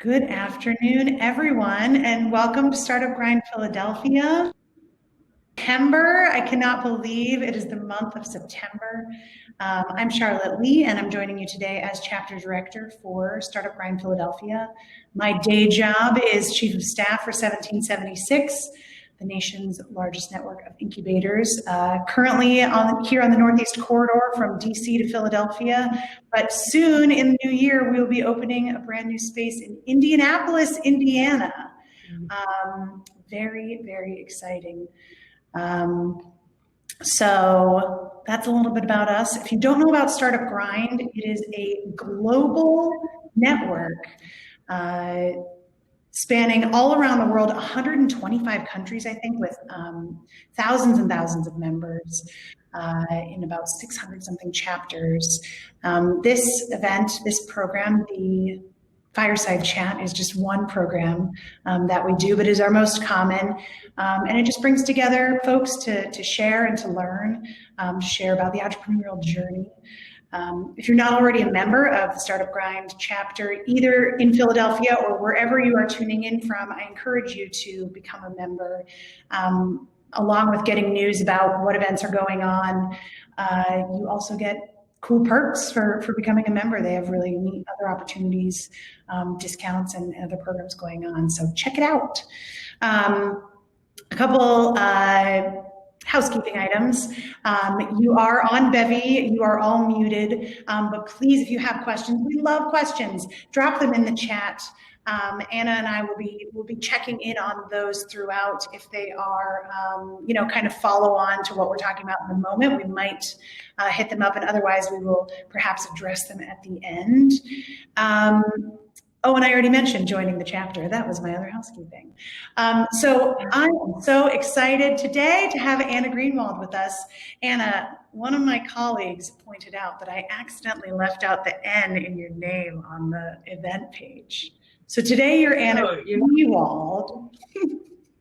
Good afternoon, everyone, and welcome to StartupGrind Philadelphia. September, I cannot believe it is the month of September. I'm Charlotte Lee, and I'm joining you today as Chapter Director for StartupGrind Philadelphia. My day job is Chief of Staff for 1776, the nation's largest network of incubators, currently here on the Northeast Corridor from DC to Philadelphia. But soon in the new year, we will be opening a brand new space in Indianapolis, Indiana. Very, very exciting. So that's a little bit about us. If you don't know about StartupGrind, it is a global network spanning all around the world, 125 countries, I think, with thousands and thousands of members in about 600 something chapters. This event, this program, the Fireside Chat, is just one program that we do, but is our most common. And it just brings together folks to share and to learn, share about the entrepreneurial journey. If you're not already a member of the StartupGrind chapter, either in Philadelphia or wherever you are tuning in from, I encourage you to become a member. Along with getting news about what events are going on, you also get cool perks for becoming a member. They have really neat other opportunities, discounts, and other programs going on. So check it out. A couple housekeeping items. You are on Bevy. You are all muted. But please, if you have questions, we love questions. Drop them in the chat. Anna and I will be checking in on those throughout. If they are, kind of follow on to what we're talking about in the moment, we might hit them up, and otherwise we will perhaps address them at the end. Oh, and I already mentioned joining the chapter. That was my other housekeeping. So I'm so excited today to have Anna Greenwald with us. Anna, one of my colleagues pointed out that I accidentally left out the N in your name on the event page. So today you're Anna Greenwald.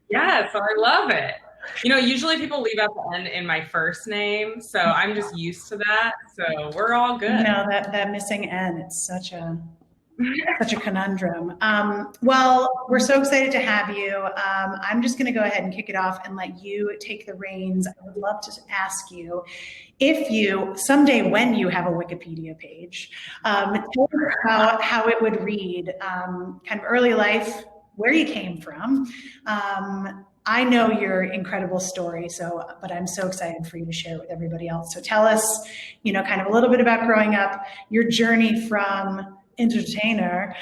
Yes, I love it. Usually people leave out the N in my first name, so I'm just used to that. So we're all good. That missing N, it's such a conundrum. Well, we're so excited to have you. I'm just going to go ahead and kick it off and let you take the reins. I would love to ask you if you, someday when you have a Wikipedia page, tell us how it would read, kind of early life, where you came from. I know your incredible story, but I'm so excited for you to share it with everybody else. So tell us, kind of a little bit about growing up, your journey from entertainer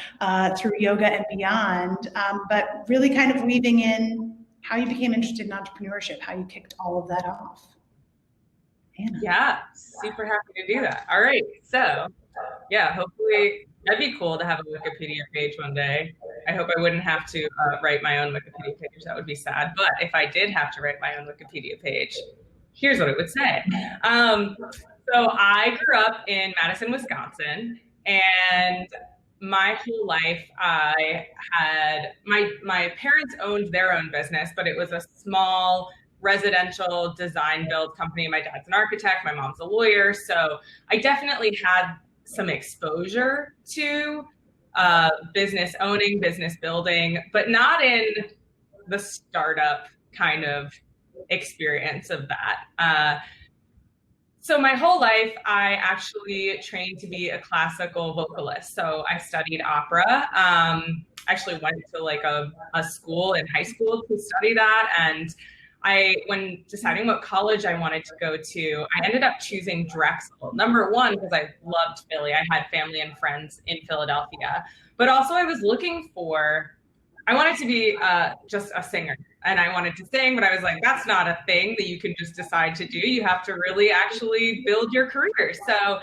through yoga and beyond, but really kind of weaving in how you became interested in entrepreneurship, how you kicked all of that off. Anna. Yeah, super happy to do that. All right, so yeah, hopefully that'd be cool to have a Wikipedia page one day. I hope I wouldn't have to write my own Wikipedia page. That would be sad. But if I did have to write my own Wikipedia page, here's what it would say. So I grew up in Madison, Wisconsin. And my whole life, I had my parents owned their own business, but it was a small residential design build company. My dad's an architect, my mom's a lawyer. So I definitely had some exposure to business owning, business building, but not in the startup kind of experience of that. So my whole life, I actually trained to be a classical vocalist. So I studied opera. Actually went to like a school in high school to study that. And when deciding what college I wanted to go to, I ended up choosing Drexel. Number one, because I loved Philly. I had family and friends in Philadelphia. But also I was I wanted to be just a singer. And I wanted to sing, but I was like, that's not a thing that you can just decide to do. You have to really actually build your career. So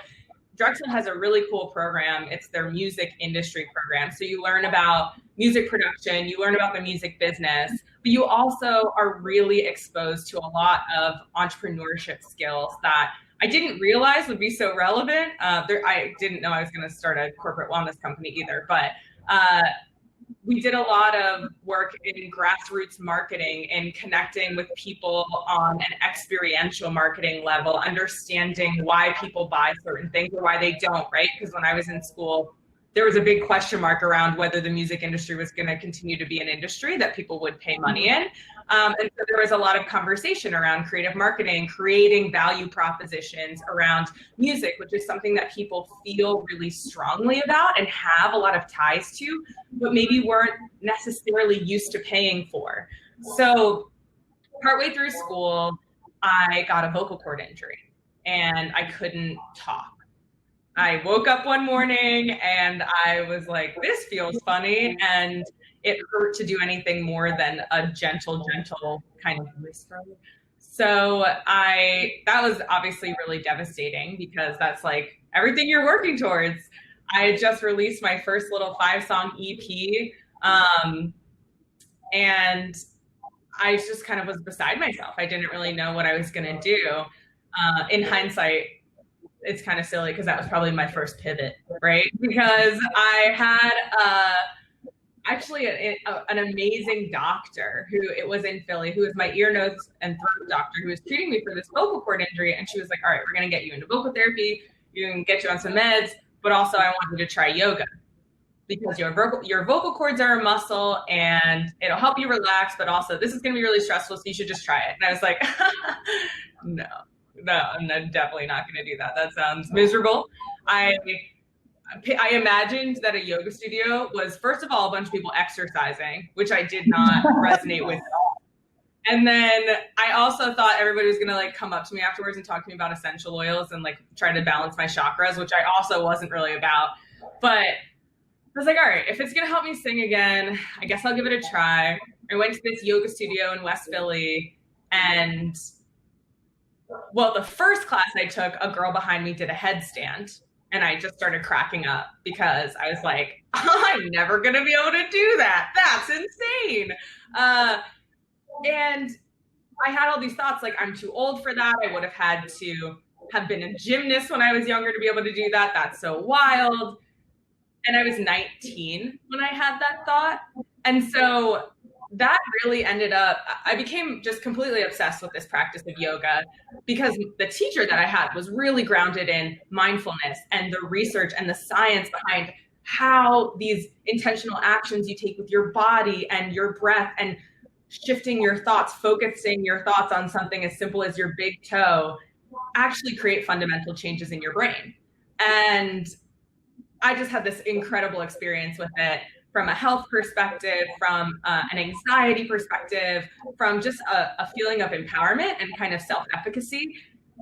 Drexel has a really cool program. It's their music industry program. So you learn about music production, you learn about the music business, but you also are really exposed to a lot of entrepreneurship skills that I didn't realize would be so relevant. I didn't know I was going to start a corporate wellness company either, but we did a lot of work in grassroots marketing and connecting with people on an experiential marketing level, understanding why people buy certain things or why they don't, right? Because when I was in school, there was a big question mark around whether the music industry was going to continue to be an industry that people would pay money in. And so there was a lot of conversation around creative marketing, creating value propositions around music, which is something that people feel really strongly about and have a lot of ties to, but maybe weren't necessarily used to paying for. So partway through school, I got a vocal cord injury and I couldn't talk. I woke up one morning and I was like, this feels funny. And it hurt to do anything more than a gentle kind of whisper. So that was obviously really devastating because that's like everything you're working towards. I had just released my first little 5-song EP. And I just kind of was beside myself. I didn't really know what I was going to do. In hindsight, it's kind of silly because that was probably my first pivot, right? Because I had actually an amazing doctor it was in Philly, who was my ear, nose, and throat doctor, who was treating me for this vocal cord injury. And she was like, all right, we're going to get you into vocal therapy. You can get you on some meds, but also I want you to try yoga because your vocal cords are a muscle and it'll help you relax, but also this is going to be really stressful. So you should just try it. And I was like, no, I'm definitely not going to do that. That sounds miserable. I imagined that a yoga studio was, first of all, a bunch of people exercising, which I did not resonate with at all. And then I also thought everybody was going to like come up to me afterwards and talk to me about essential oils and like try to balance my chakras, which I also wasn't really about. But I was like, all right, if it's going to help me sing again, I guess I'll give it a try. I went to this yoga studio in West Philly, and well, the first class I took, a girl behind me did a headstand, and I just started cracking up because I was like, I'm never going to be able to do that. That's insane. And I had all these thoughts like, I'm too old for that. I would have had to have been a gymnast when I was younger to be able to do that. That's so wild. And I was 19 when I had that thought. And so that really ended up, I became just completely obsessed with this practice of yoga because the teacher that I had was really grounded in mindfulness and the research and the science behind how these intentional actions you take with your body and your breath and shifting your thoughts, focusing your thoughts on something as simple as your big toe actually create fundamental changes in your brain. And I just had this incredible experience with it from a health perspective, from an anxiety perspective, from just a feeling of empowerment and kind of self-efficacy.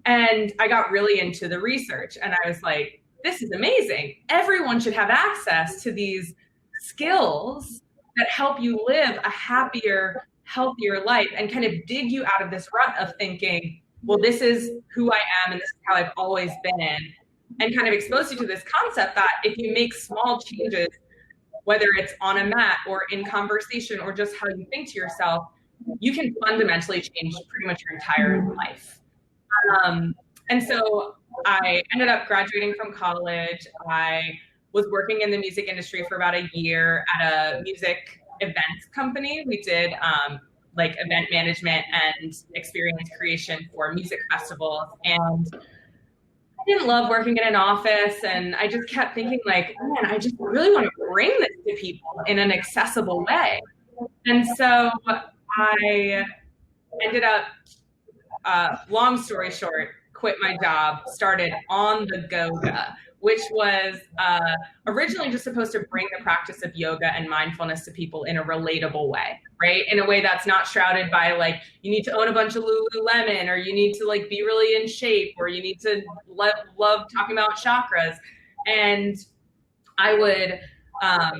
And I got really into the research and I was like, this is amazing. Everyone should have access to these skills that help you live a happier, healthier life and kind of dig you out of this rut of thinking, well, this is who I am and this is how I've always been. And kind of expose you to this concept that if you make small changes, whether it's on a mat or in conversation or just how you think to yourself, you can fundamentally change pretty much your entire life. And so I ended up graduating from college. I was working in the music industry for about a year at a music events company. We did like event management and experience creation for music festivals. And I didn't love working in an office, and I just kept thinking like, man, I just really want to bring this to people in an accessible way. And so I ended up, long story short, quit my job, started On the Goga, which was originally just supposed to bring the practice of yoga and mindfulness to people in a relatable way, right? In a way that's not shrouded by like, you need to own a bunch of Lululemon, or you need to like be really in shape, or you need to love talking about chakras. And I would, I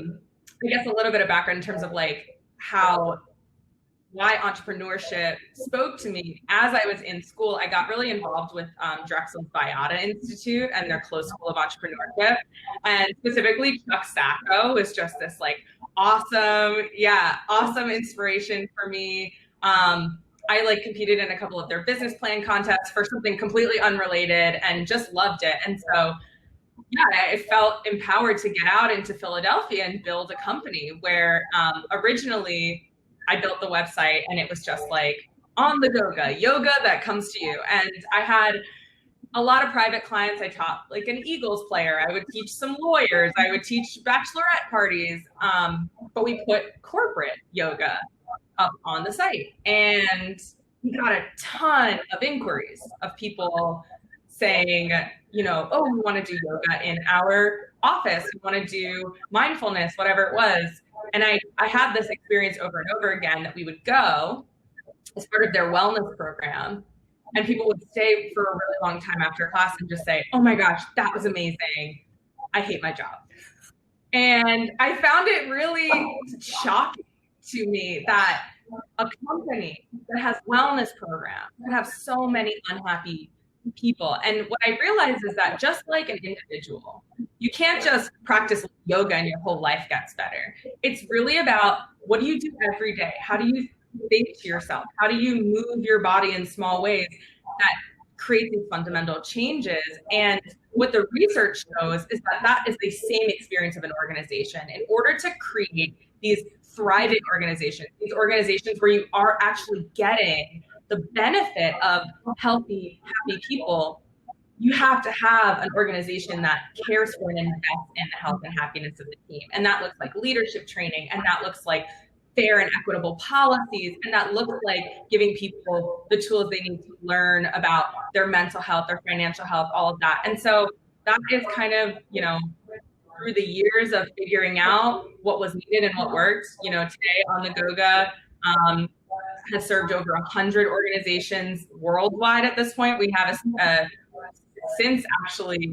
guess a little bit of background in terms of like why entrepreneurship spoke to me. As I was in school, I got really involved with Drexel's Biata Institute and their close school of entrepreneurship. And specifically Chuck Sacco was just this like awesome inspiration for me. I like competed in a couple of their business plan contests for something completely unrelated and just loved it. And so I felt empowered to get out into Philadelphia and build a company where originally I built the website and it was just like On the Goga, yoga that comes to you. And I had a lot of private clients, I taught like an Eagles player. I would teach some lawyers. I would teach bachelorette parties. But we put corporate yoga up on the site. And we got a ton of inquiries of people saying, you know, oh, we want to do yoga in our office. We want to do mindfulness, whatever it was. And I had this experience over and over again that we would go as part of their wellness program. And people would stay for a really long time after class and just say, oh my gosh, that was amazing. I hate my job. And I found it really shocking to me that a company that has wellness programs that have so many unhappy people. And what I realized is that just like an individual, you can't just practice yoga and your whole life gets better. It's really about, what do you do every day? How do you think to yourself? How do you move your body in small ways that create these fundamental changes? And what the research shows is that that is the same experience of an organization. In order to create these thriving organizations, these organizations where you are actually getting the benefit of healthy, happy people, you have to have an organization that cares for and invests in the health and happiness of the team. And that looks like leadership training, and that looks like fair and equitable policies, and that looks like giving people the tools they need to learn about their mental health, their financial health, all of that. And so that is kind of, you know, through the years of figuring out what was needed and what worked. You know, today On the Goga has served over 100 organizations worldwide at this point. We have, since actually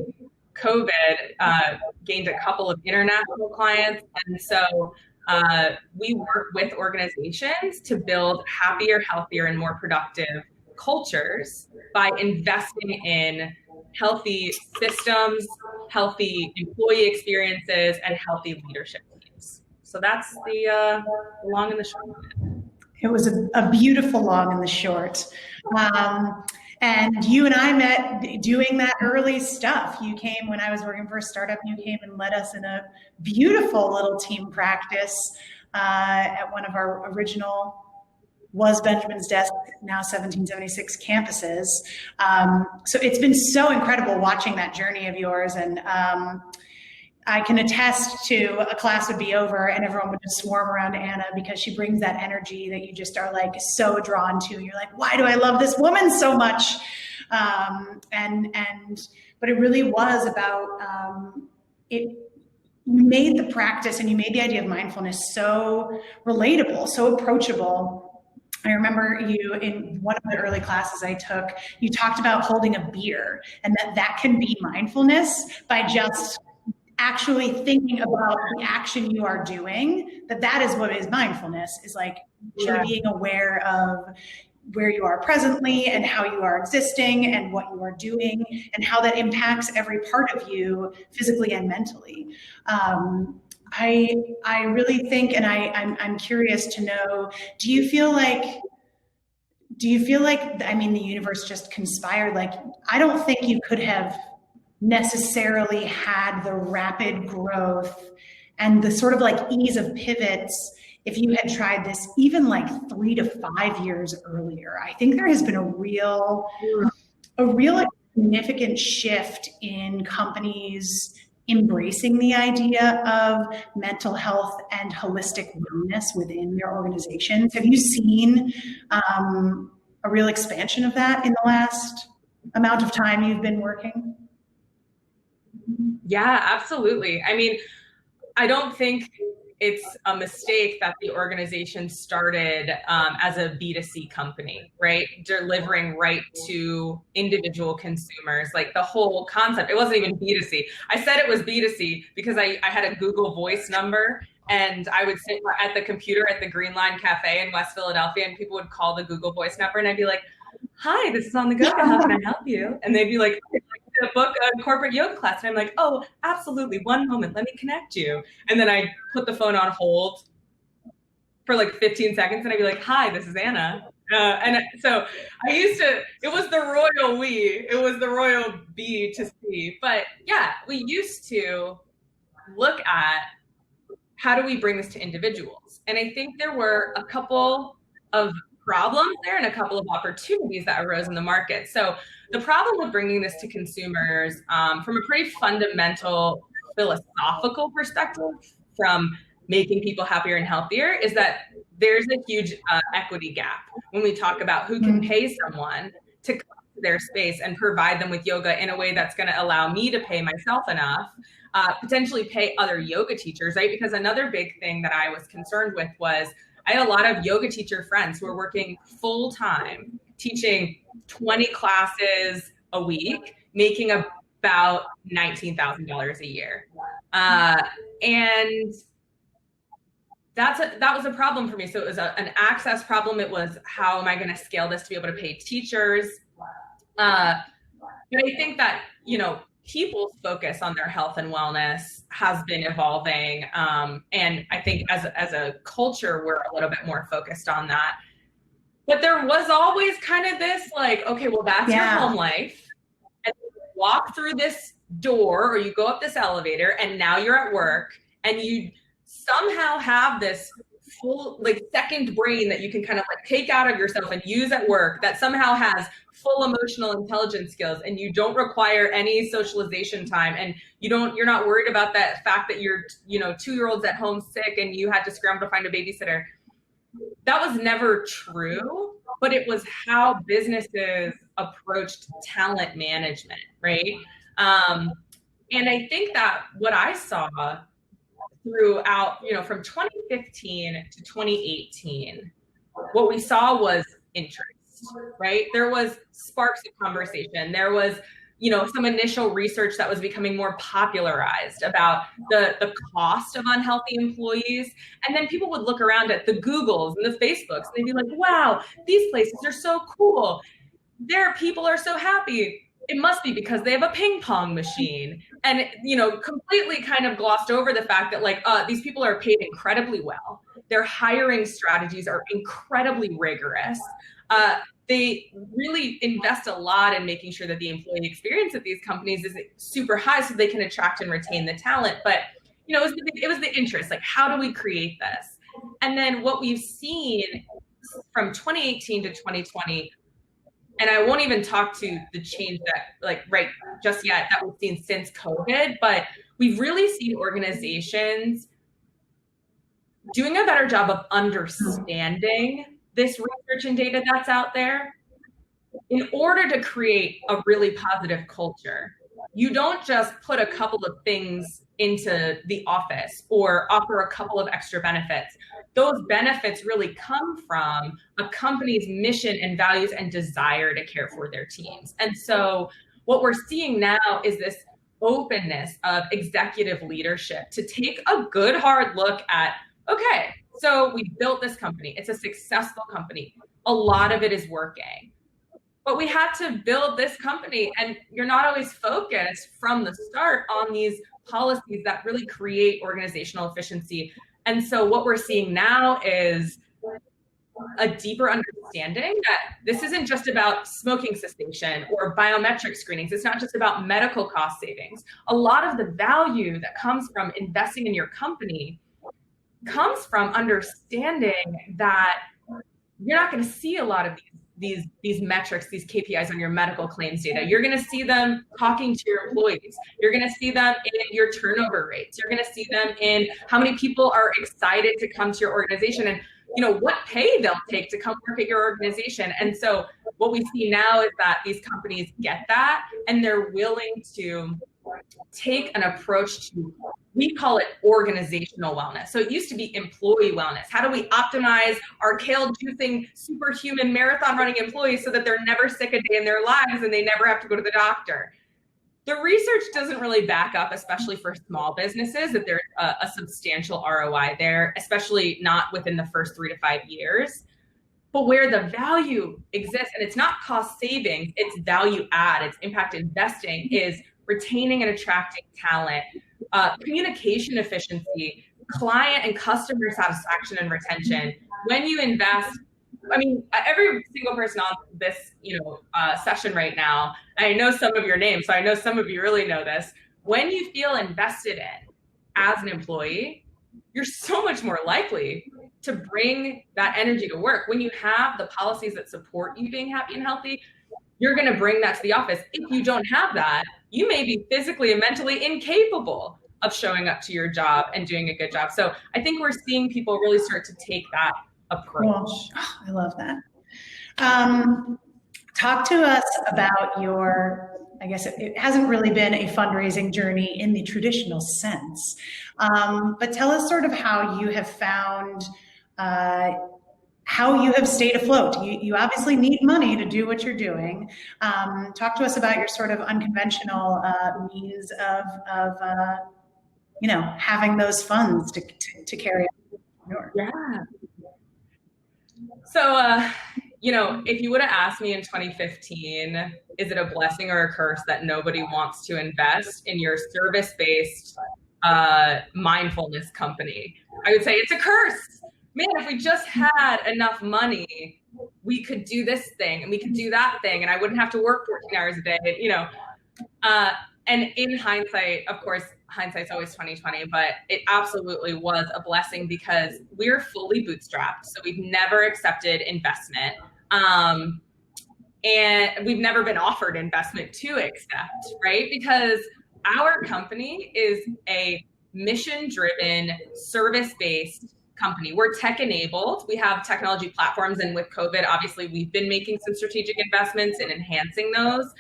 COVID, gained a couple of international clients. And so we work with organizations to build happier, healthier, and more productive cultures by investing in healthy systems, healthy employee experiences, and healthy leadership teams. So that's the long and the short of it. It was a beautiful long and the short. And you and I met doing that early stuff. You came when I was working for a startup, you came and led us in a beautiful little team practice at one of our original, was Benjamin's Desk, now 1776 campuses. So it's been so incredible watching that journey of yours. And I can attest to a class would be over and everyone would just swarm around Anna because she brings that energy that you just are like so drawn to. You're like, why do I love this woman so much? But it really was about you made the practice and you made the idea of mindfulness so relatable, so approachable. I remember you in one of the early classes I took, you talked about holding a beer and that can be mindfulness by just actually thinking about the action you are doing, that is what is mindfulness, is like being aware of where you are presently and how you are existing and what you are doing and how that impacts every part of you physically and mentally. I really think, and I'm curious to know, do you feel like, I mean, the universe just conspired? Like, I don't think you could have necessarily had the rapid growth and the sort of like ease of pivots if you had tried this even like 3 to 5 years earlier. I think there has been a real significant shift in companies embracing the idea of mental health and holistic wellness within their organizations. Have you seen a real expansion of that in the last amount of time you've been working? Yeah, absolutely. I mean, I don't think it's a mistake that the organization started as a B2C company, right? Delivering right to individual consumers. Like the whole concept, it wasn't even B2C. I said it was B2C because I had a Google Voice number and I would sit at the computer at the Green Line Cafe in West Philadelphia and people would call the Google Voice number and I'd be like, hi, this is On the Goga, how can I help you? And they'd be like, to book a corporate yoga class. And I'm like, oh, absolutely. One moment. Let me connect you. And then I put the phone on hold for like 15 seconds and I'd be like, hi, this is Anna. And so I used to, it was the royal we, it was the royal B to C. But yeah, we used to look at how do we bring this to individuals? And I think there were a couple of problems there and a couple of opportunities that arose in the market. So the problem with bringing this to consumers from a pretty fundamental philosophical perspective, from making people happier and healthier, is that there's a huge equity gap when we talk about who can pay someone to come to their space and provide them with yoga in a way that's going to allow me to pay myself enough, potentially pay other yoga teachers, right? Because another big thing that I was concerned with was I had a lot of yoga teacher friends who were working full time, teaching 20 classes a week, making about $19,000 a year. And that was a problem for me. So it was an access problem. It was, how am I going to scale this to be able to pay teachers? But I think that, people's focus on their health and wellness has been evolving. And I think as a culture, we're a little bit more focused on that. But there was always kind of this like, okay, well, that's your home life. And you walk through this door or you go up this elevator and now you're at work, and you somehow have this full second brain that you can kind of take out of yourself and use at work that somehow has full emotional intelligence skills, and you don't require any socialization time, and you're not worried about that fact that your 2-year-old's at home sick and you had to scramble to find a babysitter. That was never true, but it was how businesses approached talent management, right? And I think that what I saw throughout, from 2015 to 2018, what we saw was interest, right? There was sparks of conversation. There was, some initial research that was becoming more popularized about the cost of unhealthy employees. And then people would look around at the Googles and the Facebooks, and they'd be like, wow, these places are so cool. Their people are so happy. It must be because they have a ping pong machine. And, completely kind of glossed over the fact that these people are paid incredibly well. Their hiring strategies are incredibly rigorous. They really invest a lot in making sure that the employee experience at these companies is super high so they can attract and retain the talent. But, it was the interest, how do we create this? And then what we've seen from 2018 to 2020, and I won't even talk to the change that just yet that we've seen since COVID, but we've really seen organizations doing a better job of understanding this research and data that's out there in order to create a really positive culture. You don't just put a couple of things into the office or offer a couple of extra benefits. Those benefits really come from a company's mission and values and desire to care for their teams. And so what we're seeing now is this openness of executive leadership to take a good hard look at, okay, so we built this company. It's a successful company. A lot of it is working. But we had to build this company, and you're not always focused from the start on these policies that really create organizational efficiency. And so what we're seeing now is a deeper understanding that this isn't just about smoking cessation or biometric screenings. It's not just about medical cost savings. A lot of the value that comes from investing in your company comes from understanding that you're not going to see a lot of these metrics, these KPIs on your medical claims data. You're going to see them talking to your employees. You're going to see them in your turnover rates. You're going to see them in how many people are excited to come to your organization, and what pay they'll take to come work at your organization. And so what we see now is that these companies get that, and they're willing to take an approach to, we call it organizational wellness. So it used to be employee wellness. How do we optimize our kale juicing superhuman marathon running employees so that they're never sick a day in their lives and they never have to go to the doctor? The research doesn't really back up, especially for small businesses, that there's a substantial ROI there, especially not within the first 3 to 5 years. But where the value exists, and it's not cost savings, it's value add, it's impact investing, is retaining and attracting talent, communication efficiency, client and customer satisfaction and retention. When you invest, every single person on this, session right now, I know some of your names, so I know some of you really know this. When you feel invested in as an employee, you're so much more likely to bring that energy to work. When you have the policies that support you being happy and healthy, you're going to bring that to the office. If you don't have that, you may be physically and mentally incapable of showing up to your job and doing a good job. So I think we're seeing people really start to take that approach. Cool. Oh, I love that. Talk to us about your, I guess it hasn't really been a fundraising journey in the traditional sense, but tell us sort of how you have found, how you have stayed afloat. You obviously need money to do what you're doing. Talk to us about your sort of unconventional means of having those funds to carry on. Yeah. So, if you would have asked me in 2015, is it a blessing or a curse that nobody wants to invest in your service-based mindfulness company? I would say it's a curse. Man, if we just had enough money, we could do this thing and we could do that thing, and I wouldn't have to work 14 hours a day, And in hindsight, of course, hindsight's always 20/20, but it absolutely was a blessing because we're fully bootstrapped. So we've never accepted investment. And we've never been offered investment to accept, right? Because our company is a mission-driven, service-based company. We're tech-enabled. We have technology platforms. And with COVID, obviously, we've been making some strategic investments in enhancing those.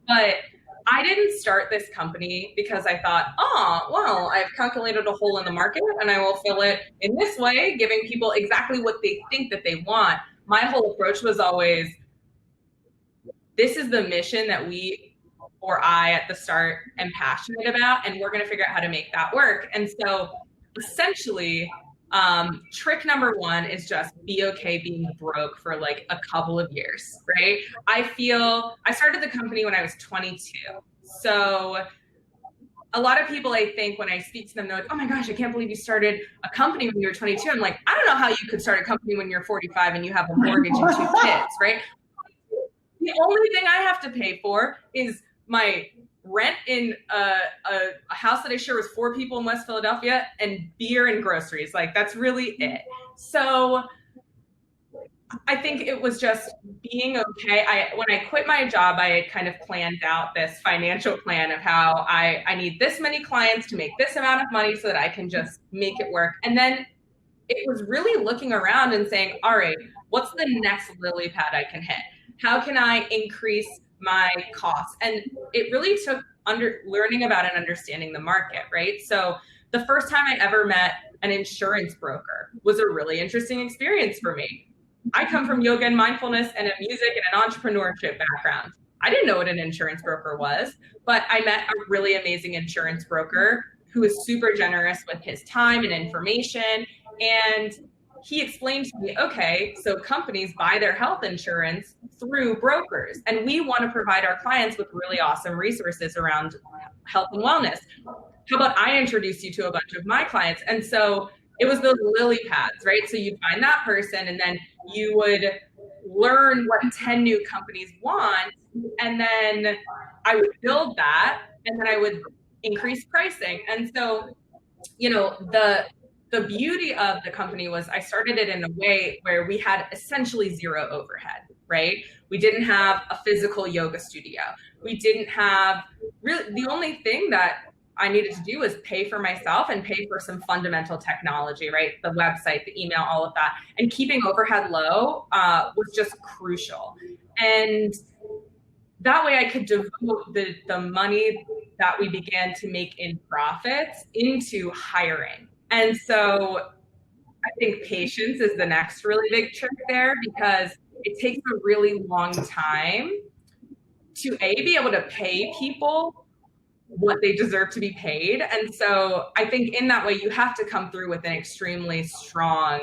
But I didn't start this company because I thought, I've calculated a hole in the market and I will fill it in this way, giving people exactly what they think that they want. My whole approach was always, this is the mission that I at the start am passionate about, and we're going to figure out how to make that work. And so essentially, trick number one is just be okay being broke for like a couple of years, right? I started the company when I was 22. So a lot of people, I think when I speak to them, they're like, oh my gosh, I can't believe you started a company when you were 22. I'm like, I don't know how you could start a company when you're 45 and you have a mortgage and 2 kids, right? The only thing I have to pay for is my rent in a house that I share with 4 people in West Philadelphia, and beer and groceries. Like, that's really it. So I think it was just being okay. When I quit my job, I had kind of planned out this financial plan of how I need this many clients to make this amount of money so that I can just make it work. And then it was really looking around and saying, all right, what's the next lily pad I can hit? How can I increase my costs? And it really took learning about and understanding the market, right? So the first time I ever met an insurance broker was a really interesting experience for me. I come from yoga and mindfulness and a music and an entrepreneurship background. I didn't know what an insurance broker was, but I met a really amazing insurance broker who was super generous with his time and information. And he explained to me, okay, so companies buy their health insurance through brokers, and we want to provide our clients with really awesome resources around health and wellness. How about I introduce you to a bunch of my clients? And so it was those lily pads, right? So you find that person, and then you would learn what 10 new companies want, and then I would build that, and then I would increase pricing. And so, the beauty of the company was I started it in a way where we had essentially zero overhead, right? We didn't have a physical yoga studio. We didn't have the only thing that I needed to do was pay for myself and pay for some fundamental technology, right? The website, the email, all of that. And keeping overhead low was just crucial. And that way I could devote the money that we began to make in profits into hiring. And so I think patience is the next really big trick there, because it takes a really long time to be able to pay people what they deserve to be paid. And so I think in that way, you have to come through with an extremely strong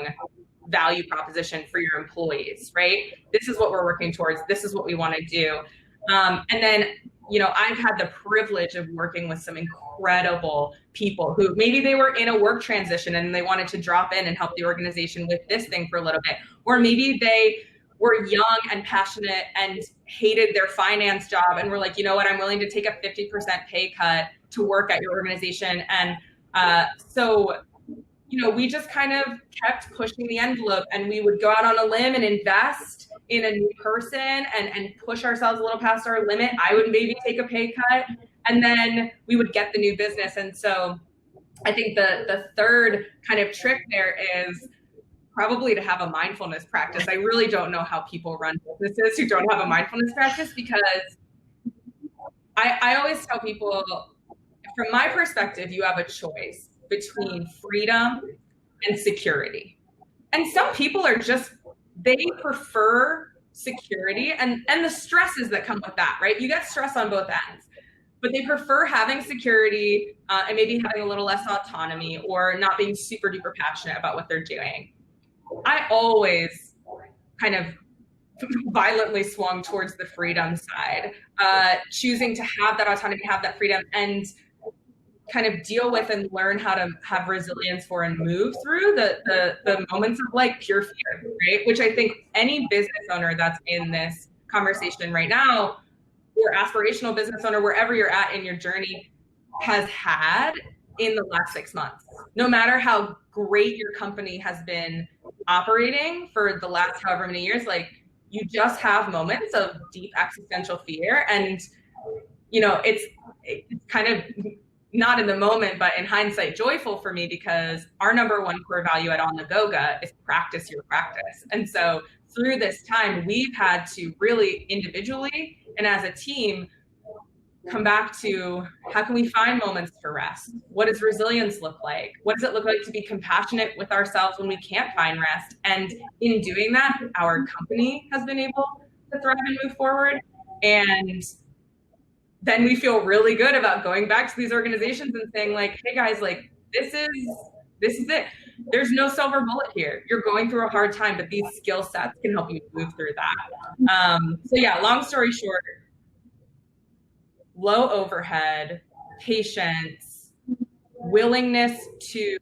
value proposition for your employees, right? This is what we're working towards. This is what we want to do. And then, I've had the privilege of working with some incredible people who maybe they were in a work transition and they wanted to drop in and help the organization with this thing for a little bit. Or maybe they were young and passionate and hated their finance job and were like, you know what, I'm willing to take a 50% pay cut to work at your organization. And so, we just kind of kept pushing the envelope, and we would go out on a limb and invest in a new person and push ourselves a little past our limit. I would maybe take a pay cut, and then we would get the new business. And so I think the third kind of trick there is probably to have a mindfulness practice. I really don't know how people run businesses who don't have a mindfulness practice, because I always tell people, from my perspective, you have a choice between freedom and security. And some people are they prefer security and the stresses that come with that, right? You get stress on both ends, but they prefer having security and maybe having a little less autonomy, or not being super duper passionate about what they're doing. I always kind of violently swung towards the freedom side, choosing to have that autonomy, have that freedom, and kind of deal with and learn how to have resilience for and move through the moments of like pure fear, right? Which I think any business owner that's in this conversation right now, or aspirational business owner, wherever you're at in your journey, has had in the last 6 months. No matter how great your company has been operating for the last however many years, like, you just have moments of deep existential fear. And, it's kind of not in the moment, but in hindsight, joyful for me, because our number one core value at On the Goga is practice your practice. And so through this time, we've had to really individually and as a team come back to, how can we find moments for rest? What does resilience look like? What does it look like to be compassionate with ourselves when we can't find rest? And in doing that, our company has been able to thrive and move forward. And then we feel really good about going back to these organizations and saying, like, hey guys, like, this is it. There's no silver bullet here. You're going through a hard time, but these skill sets can help you move through that. So yeah, long story short, low overhead, patience, willingness to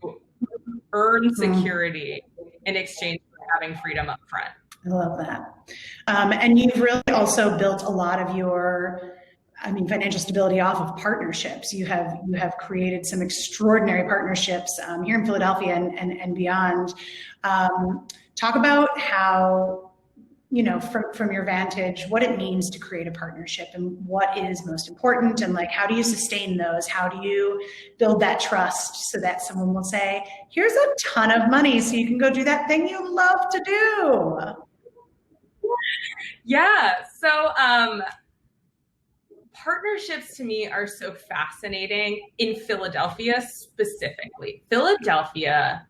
earn security in exchange for having freedom up front. I love that. And you've really also built a lot of your financial stability off of partnerships. You have created some extraordinary partnerships here in Philadelphia and beyond. Talk about how, from your vantage, what it means to create a partnership and what is most important, and like, how do you sustain those? How do you build that trust so that someone will say, here's a ton of money so you can go do that thing you love to do? Yeah. So, partnerships to me are so fascinating in Philadelphia specifically. Philadelphia,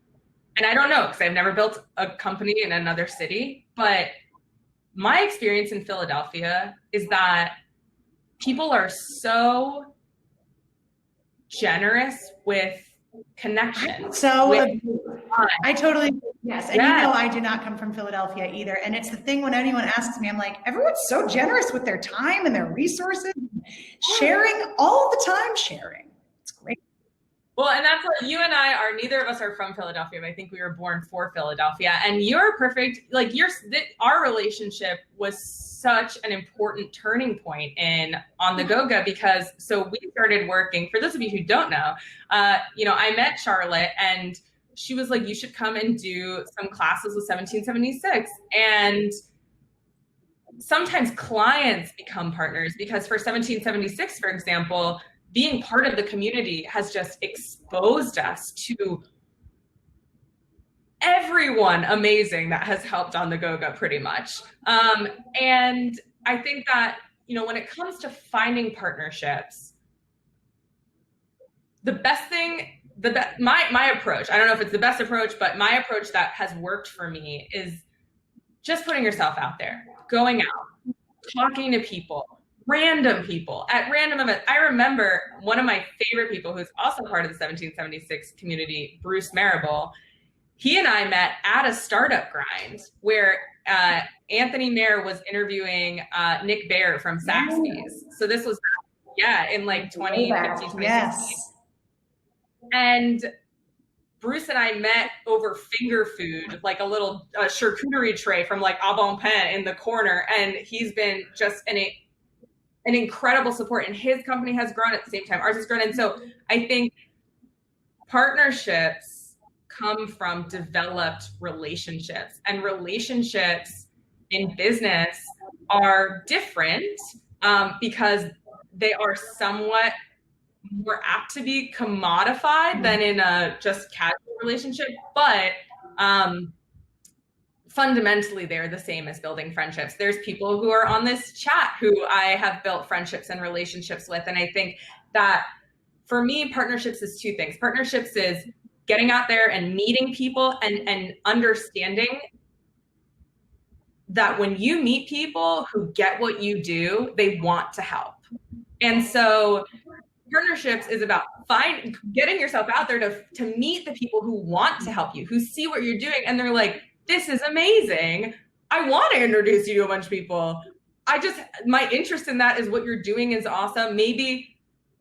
and I don't know, because I've never built a company in another city, but my experience in Philadelphia is that people are so generous with connection. I totally, yes. And I do not come from Philadelphia either. And it's the thing, when anyone asks me, I'm like, everyone's so generous with their time and their resources, sharing all the time, sharing. It's great. Well, and that's what you and I are. Neither of us are from Philadelphia, but I think we were born for Philadelphia. And you're perfect. Like, our relationship was such an important turning point On the Goga, because we started working. For those of you who don't know, I met Charlotte, and she was like, you should come and do some classes with 1776. And sometimes clients become partners, because for 1776, for example, being part of the community has just exposed us to everyone amazing that has helped On the Goga, pretty much. And I think that, when it comes to finding partnerships, the best thing, my approach, I don't know if it's the best approach, but my approach that has worked for me is just putting yourself out there, going out, talking to people, random people at random events. I remember one of my favorite people, who's also part of the 1776 community, Bruce Marable. He and I met at a StartupGrind where Anthony Mayer was interviewing Nick Baer from Saxby's. So this was, in like 2015, 2016. Yes. And Bruce and I met over finger food, like a little charcuterie tray from like A Bon Pain in the corner. And he's been just an incredible support, and his company has grown at the same time ours has grown. And so I think partnerships come from developed relationships, and relationships in business are different because they are somewhat more apt to be commodified than in a just casual relationship, but fundamentally they're the same as building friendships. There's people who are on this chat who I have built friendships and relationships with, and I think that for me, partnerships is two things. Partnerships is getting out there and meeting people and understanding that when you meet people who get what you do, they want to help. And so partnerships is about getting yourself out there to meet the people who want to help you, who see what you're doing, and they're like, this is amazing. I want to introduce you to a bunch of people. My interest in that is what you're doing is awesome. Maybe,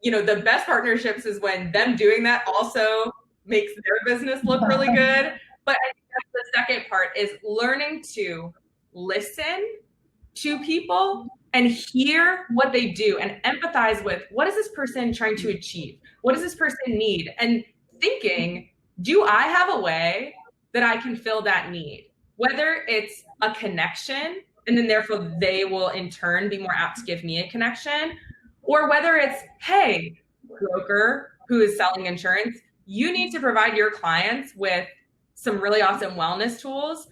the best partnerships is when them doing that also makes their business look really good. But I think that's the second part, is learning to listen to people and hear what they do and empathize with, what is this person trying to achieve? What does this person need? And thinking, do I have a way that I can fill that need? Whether it's a connection, and then therefore they will in turn be more apt to give me a connection, or whether it's, hey, broker who is selling insurance, you need to provide your clients with some really awesome wellness tools.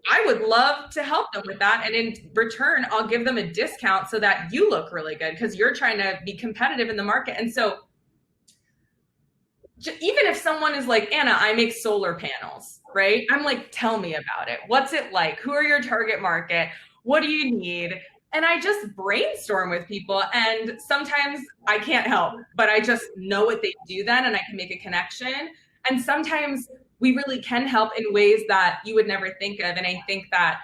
I would love to help them with that. And in return, I'll give them a discount so that you look really good because you're trying to be competitive in the market. And so even if someone is like, Anna, I make solar panels, right? I'm like, tell me about it. What's it like? Who are your target market? What do you need? And I just brainstorm with people, and sometimes I can't help, but I just know what they do then, and I can make a connection. And sometimes we really can help in ways that you would never think of. And I think that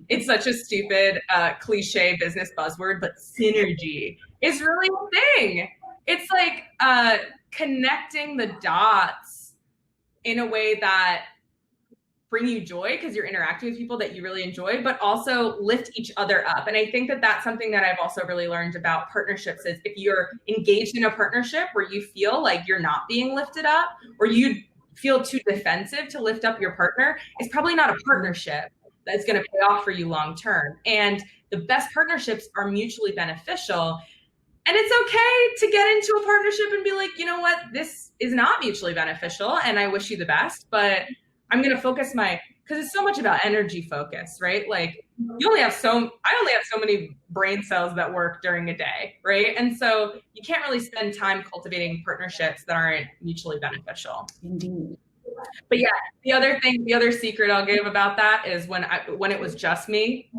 it's such a stupid cliche business buzzword, but synergy is really a thing. It's like connecting the dots in a way that bring you joy because you're interacting with people that you really enjoy, but also lift each other up. And I think that that's something that I've also really learned about partnerships is if you're engaged in a partnership where you feel like you're not being lifted up, or you feel too defensive to lift up your partner, it's probably not a partnership that's going to pay off for you long term. And the best partnerships are mutually beneficial. And it's okay to get into a partnership and be like, you know what, this is not mutually beneficial and I wish you the best, but I'm going to focus because it's so much about energy focus, right? Like I only have so many brain cells that work during a day, right? And so you can't really spend time cultivating partnerships that aren't mutually beneficial. Indeed. But yeah, the other secret I'll give about that is when it was just me,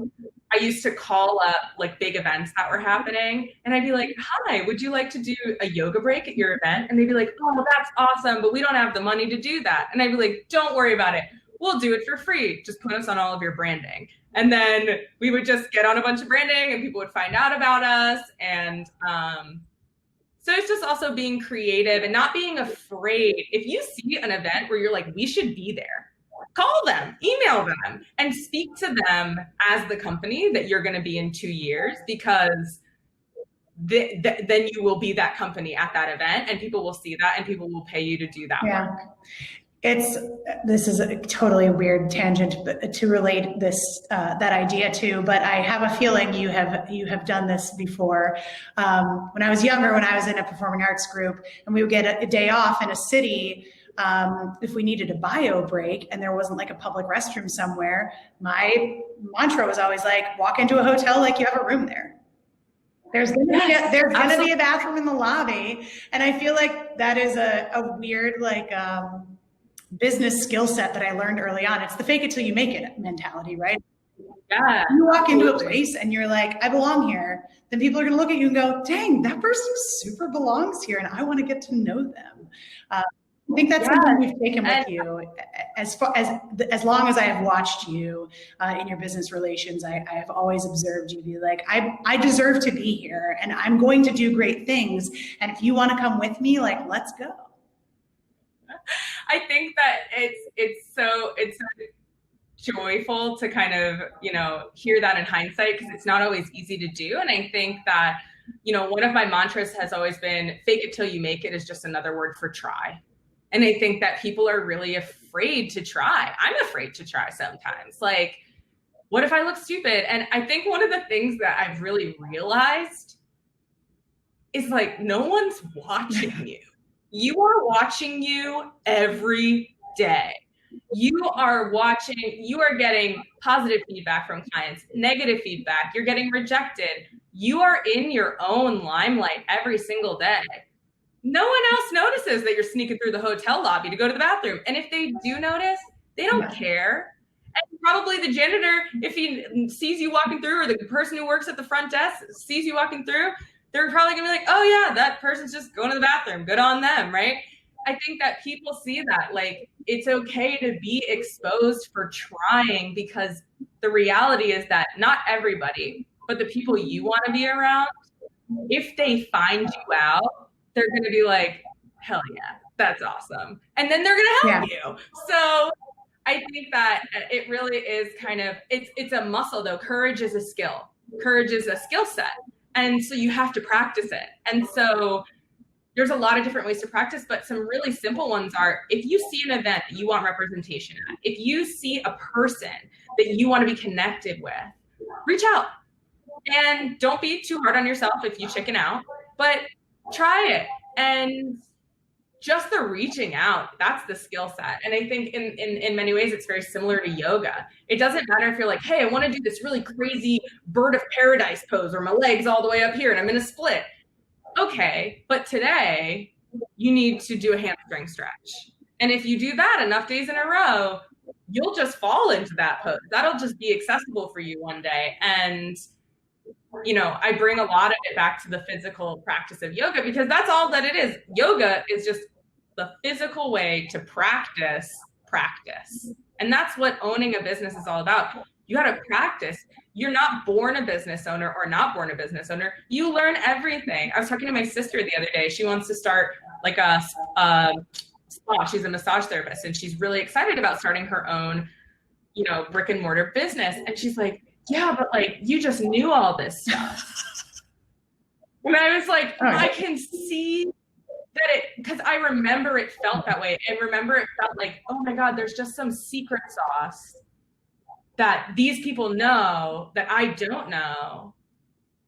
I used to call up like big events that were happening, and I'd be like, hi, would you like to do a yoga break at your event? And they'd be like, oh, that's awesome, but we don't have the money to do that. And I'd be like, don't worry about it. We'll do it for free. Just put us on all of your branding. And then we would just get on a bunch of branding and people would find out about us. And so it's just also being creative and not being afraid. If you see an event where you're like, we should be there, call them, email them, and speak to them as the company that you're going to be in 2 years, because then you will be that company at that event, and people will see that and people will pay you to do that work. This is a totally weird tangent to relate that idea to, but I have a feeling you have done this before. When I was younger, when I was in a performing arts group, and we would get a day off in a city, if we needed a bio break and there wasn't like a public restroom somewhere, my mantra was always like, walk into a hotel like you have a room there. There's gonna be a bathroom in the lobby. And I feel like that is a weird business skill set that I learned early on. It's the fake it till you make it mentality, right? Yeah. You walk into a place and you're like, I belong here. Then people are going to look at you and go, dang, that person super belongs here and I want to get to know them. I think that's something you've taken with you as long as I have watched you in your business relations. I have always observed you be like, I deserve to be here and I'm going to do great things. And if you want to come with me, like, let's go. I think that it's so joyful to kind of, hear that in hindsight, because it's not always easy to do. And I think that, one of my mantras has always been fake it till you make it is just another word for try. And I think that people are really afraid to try. I'm afraid to try sometimes. Like, what if I look stupid? And I think one of the things that I've really realized is like, no one's watching you. You are watching you every day. You are getting positive feedback from clients, negative feedback, you're getting rejected. You are in your own limelight every single day. No one else notices that you're sneaking through the hotel lobby to go to the bathroom. And if they do notice, they don't care. And probably the janitor, if he sees you walking through, or the person who works at the front desk sees you walking through, they're probably gonna be like, oh yeah, that person's just going to the bathroom. Good on them, right? I think that people see that, like, it's okay to be exposed for trying, because the reality is that not everybody, but the people you want to be around, if they find you out, they're going to be like, hell yeah, that's awesome. And then they're going to help you. So I think that it really is kind of, it's a muscle though. Courage is a skill. Courage is a skill set. And so you have to practice it. And so there's a lot of different ways to practice, but some really simple ones are, if you see an event that you want representation at, if you see a person that you want to be connected with, reach out. And don't be too hard on yourself if you chicken out, but try it. And just the reaching out, that's the skill set. And I think in many ways, it's very similar to yoga. It doesn't matter if you're like, hey, I want to do this really crazy bird of paradise pose where my leg's all the way up here and I'm in a split. Okay, but today you need to do a hamstring stretch. And if you do that enough days in a row, you'll just fall into that pose. That'll just be accessible for you one day. And you know, I bring a lot of it back to the physical practice of yoga, because that's all that it is. Yoga is just the physical way to practice. And that's what owning a business is all about. You got to practice. You're not born a business owner or not born a business owner. You learn everything. I was talking to my sister the other day. She wants to start like a spa. She's a massage therapist, and she's really excited about starting her own, you know, brick and mortar business. And she's like, yeah, but like, you just knew all this stuff. And I was like, I can see that because I remember it felt that way. And remember it felt like, oh my God, there's just some secret sauce that these people know that I don't know.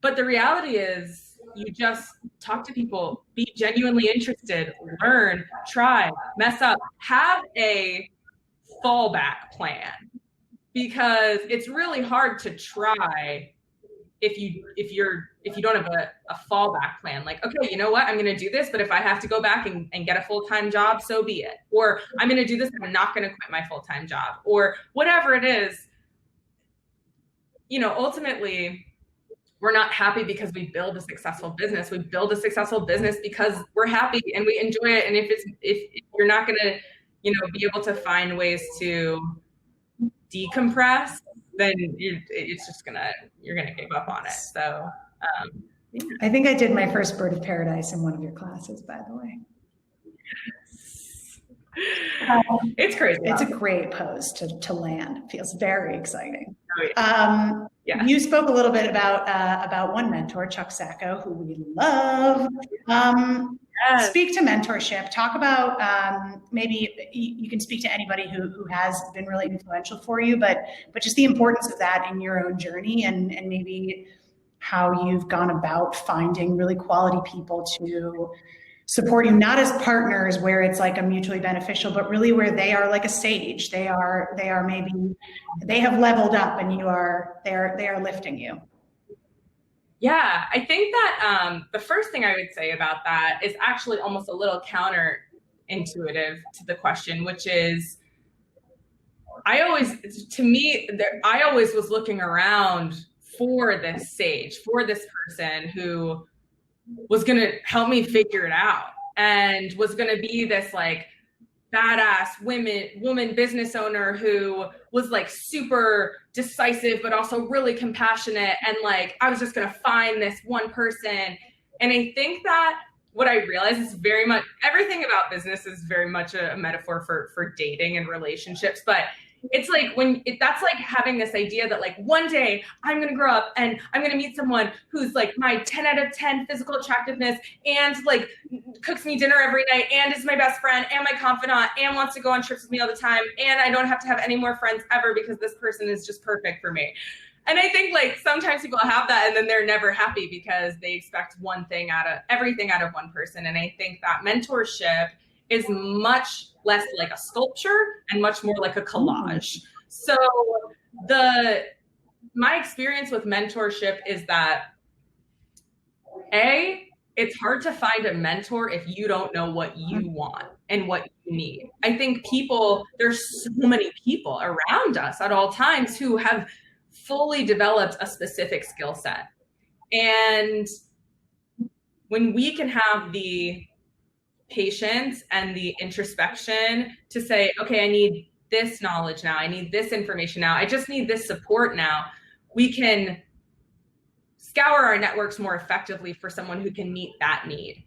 But the reality is, you just talk to people, be genuinely interested, learn, try, mess up, have a fallback plan. Because it's really hard to try if you don't have a fallback plan. Like, okay, you know what? I'm going to do this, but if I have to go back and get a full-time job, so be it. Or I'm going to do this, and I'm not going to quit my full-time job, or whatever it is. You know, ultimately, we're not happy because we build a successful business. We build a successful business because we're happy and we enjoy it. And if you're not going to, you know, be able to find ways to decompress, then you're gonna give up on it. So I think I did my first bird of paradise in one of your classes, by the way. It's crazy. It's a great pose to land. It feels very exciting. Oh, yeah. You spoke a little bit about one mentor, Chuck Sacco, who we love. Yes. Speak to mentorship. Talk about maybe you can speak to anybody who has been really influential for you, but just the importance of that in your own journey, and maybe how you've gone about finding really quality people to support you, not as partners where it's like a mutually beneficial, but really where they are like a sage. They are maybe, they have leveled up and they are lifting you. Yeah, I think that the first thing I would say about that is actually almost a little counterintuitive to the question, which is, I always was looking around for this sage, for this person who was going to help me figure it out and was going to be this like badass woman business owner who was like super decisive, but also really compassionate. And like, I was just going to find this one person. And I think that what I realized is very much, everything about business is very much a metaphor for dating and relationships. But it's like that's like having this idea that like one day I'm going to grow up and I'm going to meet someone who's like my 10 out of 10 physical attractiveness and like cooks me dinner every night and is my best friend and my confidant and wants to go on trips with me all the time. And I don't have to have any more friends ever because this person is just perfect for me. And I think like sometimes people have that and then they're never happy because they expect everything out of one person. And I think that mentorship is much less like a sculpture and much more like a collage. So my experience with mentorship is that it's hard to find a mentor if you don't know what you want and what you need. I think there's so many people around us at all times who have fully developed a specific skill set. And when we can have the patience and the introspection to say, okay, I need this knowledge now, I need this information now, I just need this support now, we can scour our networks more effectively for someone who can meet that need.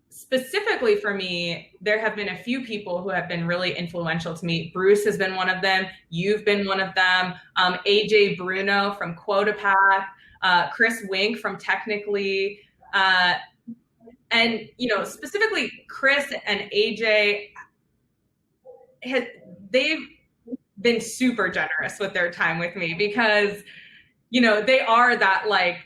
Specifically for me, there have been a few people who have been really influential to me. Bruce has been one of them. You've been one of them. AJ Bruno from QuotaPath, Chris Wink from Technically, and specifically Chris and AJ, they've been super generous with their time with me because, they are that like,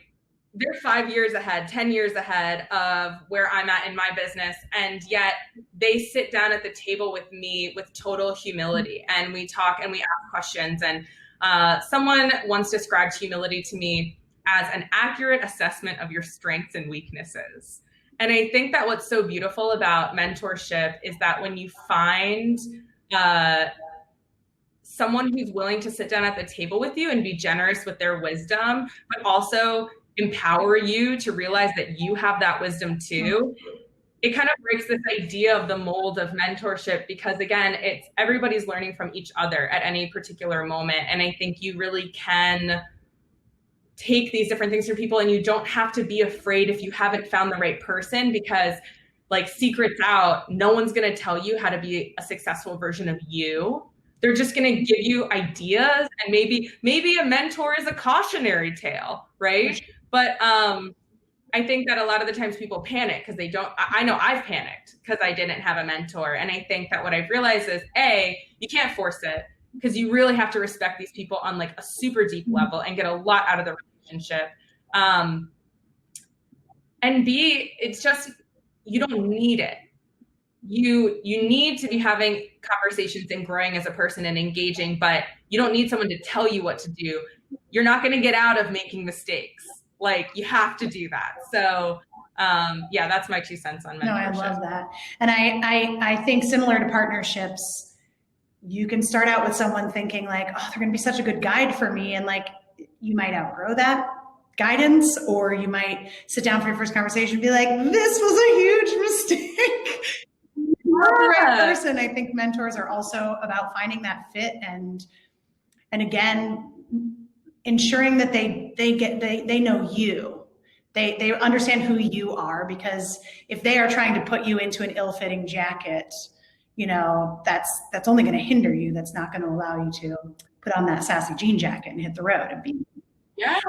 they're 5 years ahead, 10 years ahead of where I'm at in my business. And yet they sit down at the table with me with total humility and we talk and we ask questions. And someone once described humility to me as an accurate assessment of your strengths and weaknesses. And I think that what's so beautiful about mentorship is that when you find someone who's willing to sit down at the table with you and be generous with their wisdom, but also empower you to realize that you have that wisdom too, it kind of breaks this idea of the mold of mentorship because again, it's everybody's learning from each other at any particular moment. And I think you really can take these different things from people and you don't have to be afraid if you haven't found the right person because like secrets out, no one's going to tell you how to be a successful version of you. They're just going to give you ideas and maybe a mentor is a cautionary tale, right? But I think that a lot of the times people panic because I know I've panicked because I didn't have a mentor. And I think that what I've realized is you can't force it because you really have to respect these people on like a super deep level and get a lot out of the relationship. And B, it's just, you don't need it. You need to be having conversations and growing as a person and engaging, but you don't need someone to tell you what to do. You're not going to get out of making mistakes. Like you have to do that. So that's my 2 cents on mentorship. No, I love that. And I think similar to partnerships, you can start out with someone thinking like, oh, they're going to be such a good guide for me. And like, you might outgrow that guidance, or you might sit down for your first conversation and be like, this was a huge mistake. You're the right person. I think mentors are also about finding that fit and again, ensuring that they know you. They understand who you are, because if they are trying to put you into an ill-fitting jacket, that's only going to hinder you. That's not going to allow you to put on that sassy jean jacket and hit the road and be. Yeah.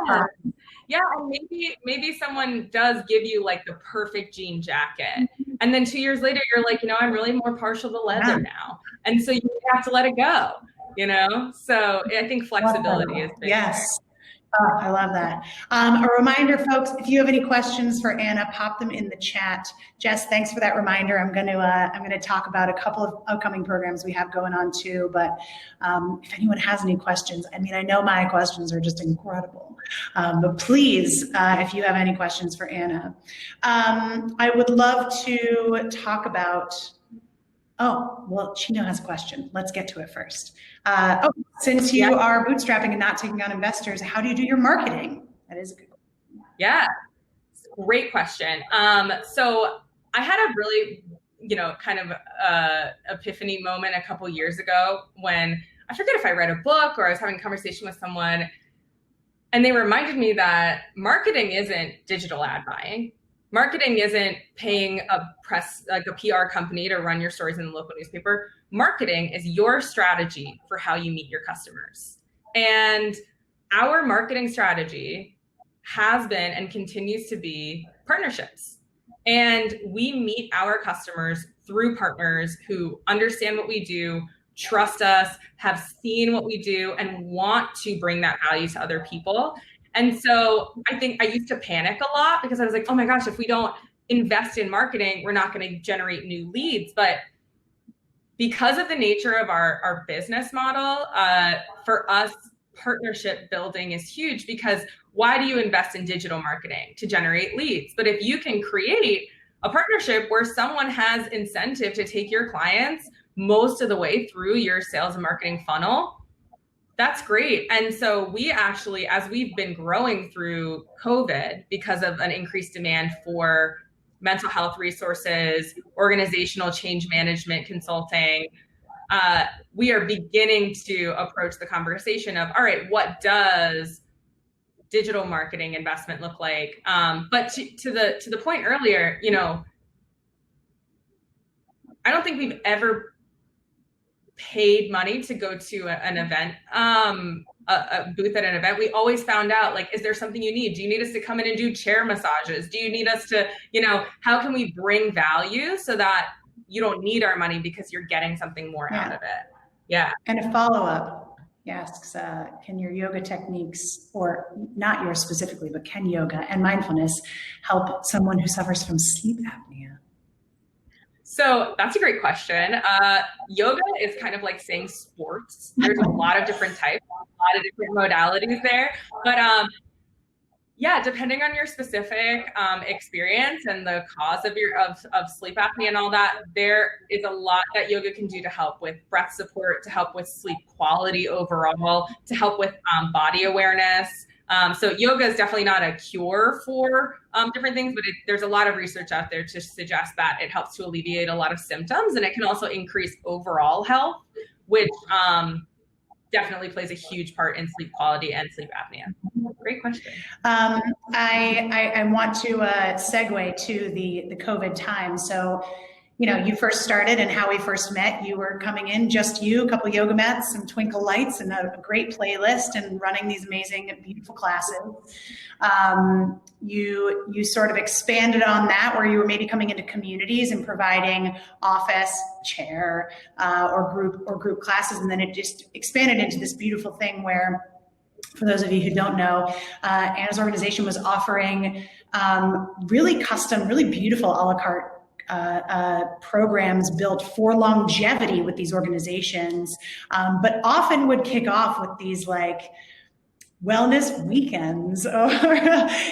And maybe someone does give you like the perfect jean jacket. And then 2 years later, you're like, I'm really more partial to leather now. And so you have to let it go, So I think flexibility is big. Yes. Oh, I love that. A reminder, folks, if you have any questions for Anna, pop them in the chat. Jess, thanks for that reminder. I'm going to talk about a couple of upcoming programs we have going on too. But if anyone has any questions, I know my questions are just incredible. But please, if you have any questions for Anna, I would love to talk about. Oh, well, Chino has a question. Let's get to it first. Since you are bootstrapping and not taking on investors, how do you do your marketing? That is a good question. Yeah, great question. So I had a really, kind of epiphany moment a couple years ago when I forget if I read a book or I was having a conversation with someone, and they reminded me that marketing isn't digital ad buying. marketing isn't paying a press, like a PR company to run your stories in the local newspaper. Marketing is your strategy for how you meet your customers. And our marketing strategy has been and continues to be partnerships. And we meet our customers through partners who understand what we do, trust us, have seen what we do, and want to bring that value to other people. And so I think I used to panic a lot because I was like, oh my gosh, if we don't invest in marketing, we're not going to generate new leads. But because of the nature of our business model, for us, partnership building is huge, because why do you invest in digital marketing? To generate leads. But if you can create a partnership where someone has incentive to take your clients most of the way through your sales and marketing funnel, that's great. And so we actually, as we've been growing through COVID because of an increased demand for mental health resources, organizational change management consulting, we are beginning to approach the conversation of, all right, what does digital marketing investment look like? But to the point earlier, you know, I don't think we've ever paid money to go to an event, a booth at an event. We always found out, like, is there something you need? Do you need us to come in and do chair massages? Do you need us to, you know, how can we bring value so that you don't need our money because you're getting something more out of it? Yeah. And a follow-up. He asks, can your yoga techniques, or not yours specifically, but can yoga and mindfulness help someone who suffers from sleep apnea? So that's a great question. Yoga is kind of like saying sports. There's a lot of different types, a lot of different modalities there. But yeah, depending on your specific experience and the cause of your of sleep apnea and all that, there is a lot that yoga can do to help with breath support, to help with sleep quality overall, to help with body awareness. So yoga is definitely not a cure for different things, but there's a lot of research out there to suggest that it helps to alleviate a lot of symptoms, and it can also increase overall health, which definitely plays a huge part in sleep quality and sleep apnea. Great question. I want to segue to the COVID time. So, you know, you first started, and how we first met, you were coming in, just you, a couple yoga mats, some twinkle lights, and a great playlist, and running these amazing, beautiful classes. You sort of expanded on that, where you were maybe coming into communities and providing office, chair, or group classes, and then it just expanded into this beautiful thing where, for those of you who don't know, Anna's organization was offering really custom, really beautiful a la carte programs built for longevity with these organizations, but often would kick off with these like wellness weekends, or,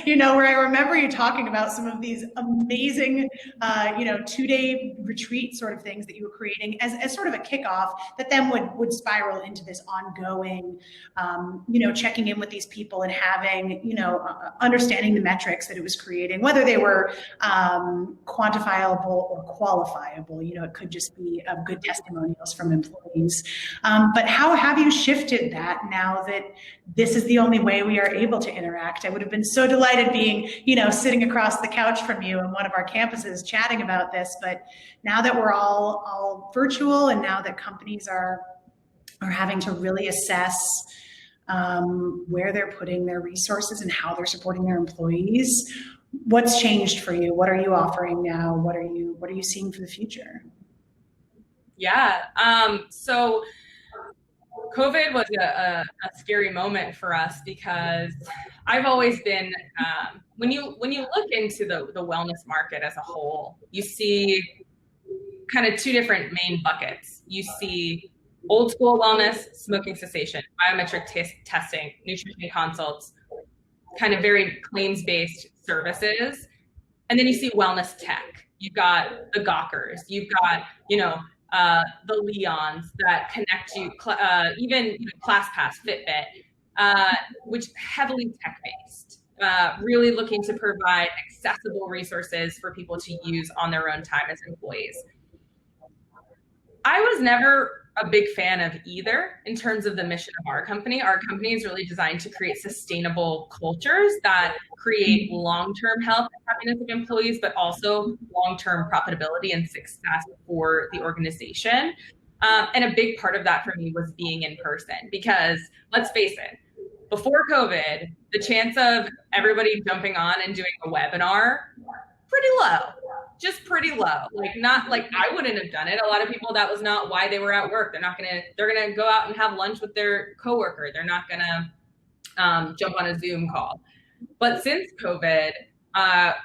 you know, where I remember you talking about some of these amazing, you know, 2-day retreat sort of things that you were creating as sort of a kickoff that then would spiral into this ongoing, you know, checking in with these people and having, you know, understanding the metrics that it was creating, whether they were quantifiable or qualifiable. You know, it could just be good testimonials from employees. But how have you shifted that now that this is the only way we are able to interact? I would have been so delighted being, you know, sitting across the couch from you in one of our campuses chatting about this. But now that we're all virtual, and now that companies are having to really assess where they're putting their resources and how they're supporting their employees, what's changed for you? What are you offering now? What are you seeing for the future? Yeah. So COVID was a scary moment for us, because I've always been, when you look into the wellness market as a whole, you see kind of two different main buckets. You see old school wellness, smoking cessation, biometric testing, nutrition consults, kind of very claims-based services. And then you see wellness tech. You've got the Gawkers, you've got, you know, the Leons that connect you, even ClassPass, Fitbit, which heavily tech-based, really looking to provide accessible resources for people to use on their own time as employees. I was never a big fan of either in terms of the mission of our company. Our company is really designed to create sustainable cultures that create long-term health and happiness of employees, but also long-term profitability and success for the organization. And a big part of that for me was being in person, because let's face it, before COVID, the chance of everybody jumping on and doing a webinar, pretty low, just pretty low. Like, not like I wouldn't have done it. A lot of people, that was not why they were at work. They're gonna go out and have lunch with their coworker. They're not gonna jump on a Zoom call. But since COVID, our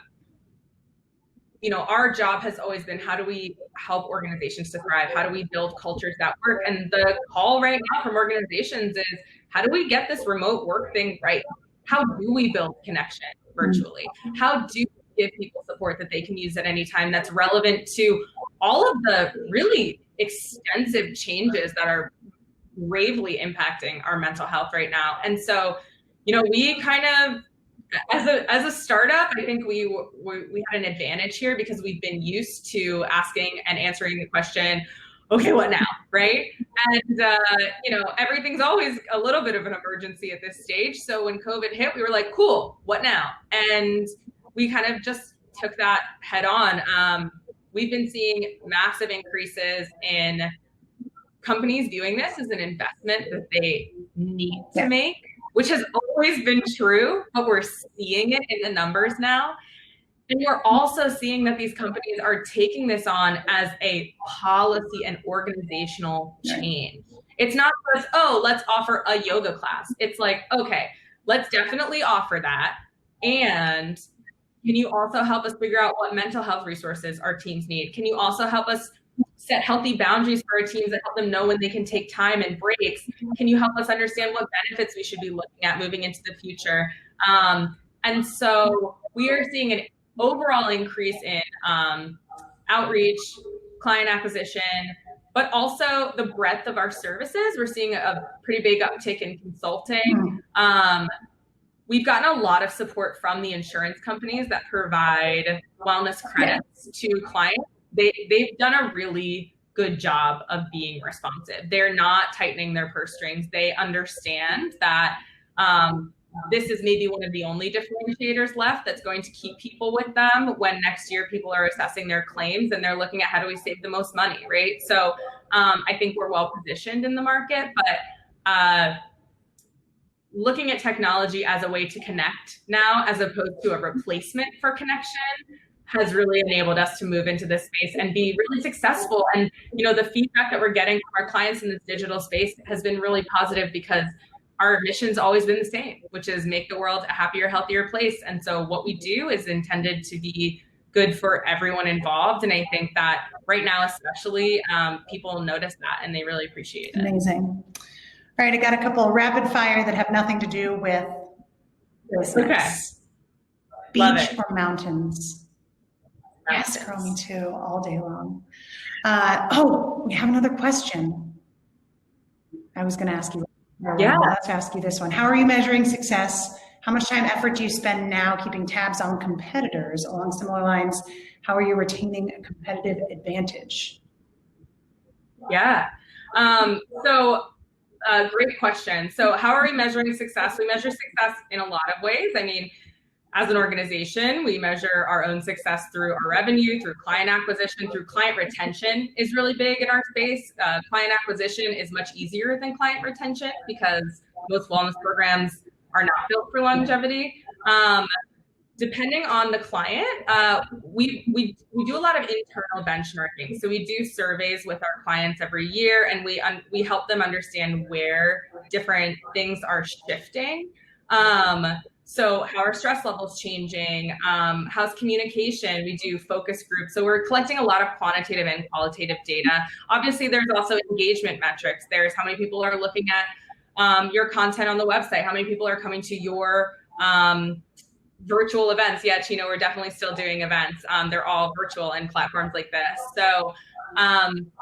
job has always been, how do we help organizations to thrive? How do we build cultures that work? And the call right now from organizations is, how do we get this remote work thing right? How do we build connection virtually? How do we give people support that they can use at any time that's relevant to all of the really extensive changes that are gravely impacting our mental health right now? And so, we kind of, as a startup, I think we had an advantage here, because we've been used to asking and answering the question, okay, what now, right? And, everything's always a little bit of an emergency at this stage. So when COVID hit, we were like, cool, what now? And we kind of just took that head on. We've been seeing massive increases in companies viewing this as an investment that they need to make, which has always been true, but we're seeing it in the numbers now. And we're also seeing that these companies are taking this on as a policy and organizational change. It's not just, let's offer a yoga class. It's like, okay, let's definitely offer that. And can you also help us figure out what mental health resources our teams need? Can you also help us set healthy boundaries for our teams that help them know when they can take time and breaks? Can you help us understand what benefits we should be looking at moving into the future? And so we are seeing an overall increase in outreach, client acquisition, but also the breadth of our services. We're seeing a pretty big uptick in consulting. We've gotten a lot of support from the insurance companies that provide wellness credits to clients. They've done a really good job of being responsive. They're not tightening their purse strings. They understand that this is maybe one of the only differentiators left that's going to keep people with them when next year people are assessing their claims and they're looking at, how do we save the most money, right? So I think we're well positioned in the market, but looking at technology as a way to connect now, as opposed to a replacement for connection, has really enabled us to move into this space and be really successful. And, the feedback that we're getting from our clients in this digital space has been really positive, because our mission's always been the same, which is make the world a happier, healthier place. And so what we do is intended to be good for everyone involved. And I think that right now, especially, people notice that and they really appreciate it. Amazing. All right, I got a couple of rapid fire that have nothing to do with business. Okay. Beach or mountains? Yes, girl, me too, all day long. We have another question. I was going to ask you. Let's ask you this one. How are you measuring success? How much time, effort do you spend now keeping tabs on competitors? Along similar lines, how are you retaining a competitive advantage? Yeah. Great question. So how are we measuring success? We measure success in a lot of ways. I mean, as an organization, we measure our own success through our revenue, through client acquisition, through client retention is really big in our space. Client acquisition is much easier than client retention, because most wellness programs are not built for longevity. Depending on the client, we do a lot of internal benchmarking. So we do surveys with our clients every year, and we help them understand where different things are shifting. So how are stress levels changing? How's communication? We do focus groups. So we're collecting a lot of quantitative and qualitative data. Obviously, there's also engagement metrics. There's how many people are looking at your content on the website, how many people are coming to your virtual events. Yeah, Chino, we're definitely still doing events. They're all virtual and platforms like this. So